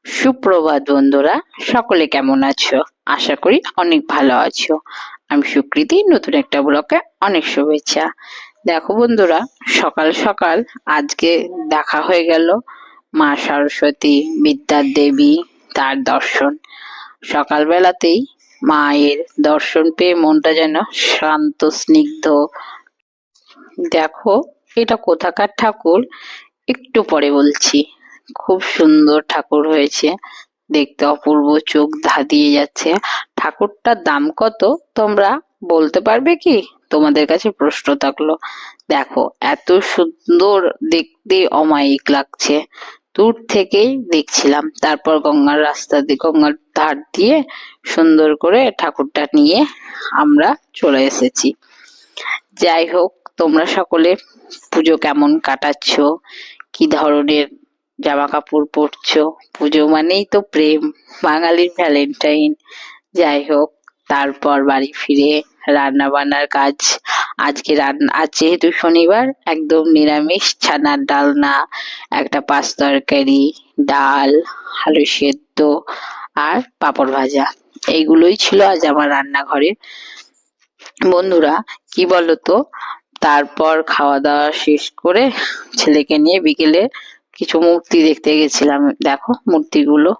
সুপ্রভাত বন্ধুরা, সকলে কেমন আছো? আশা করি অনেক ভালো আছো। আমি সুকৃতি, নতুন একটা ব্লগে অনেক শুভেচ্ছা। দেখো বন্ধুরা, সকাল সকাল আজকে দেখা হয়ে গেল মা সরস্বতী, বিদ্যার দেবী, তার দর্শন। সকালবেলাতেই মায়ের দর্শন পেয়ে মনটা যেন শান্ত স্নিগ্ধ। দেখো, এটা কোথাকার ঠাকুর একটু পরে বলছি। খুব সুন্দর ঠাকুর হয়েছে, দেখতে অপূর্ব, চোখ ধাঁধিয়ে যাচ্ছে। ঠাকুরটার দাম কত তোমরা বলতে পারবে কি? তোমাদের কাছে প্রশ্ন থাকলো। দেখো, এত সুন্দর দেখতে, অমায়িক লাগছে। দূর থেকেই দেখছিলাম, তারপর গঙ্গার রাস্তা দিয়ে, গঙ্গার ধার দিয়ে সুন্দর করে ঠাকুরটা নিয়ে আমরা চলে এসেছি। যাই হোক, তোমরা সকলে পুজো কেমন কাটাচ্ছ, কি ধরনের জামা কাপড় পরছো? পুজো মানেই তো প্রেম, বাঙালির ভ্যালেন্টাইন। যাই হোক, তারপর বাড়ি ফিরে রান্না বান্নার কাজ। আজ যেহেতু শনিবার, একদম নিরামিষ, ছানার ডালনা, একটা পাঁচ তরকারি, ডাল, আলু সেদ্ধ আর পাঁপড় ভাজা। এইগুলোই ছিল আজ আমার রান্নাঘরে। বন্ধুরা, কি বলতো, তারপর খাওয়া দাওয়া শেষ করে ছেলেকে নিয়ে বিকেলে কিছু মূর্তি দেখতে গেছিলাম। দেখো মূর্তিগুলো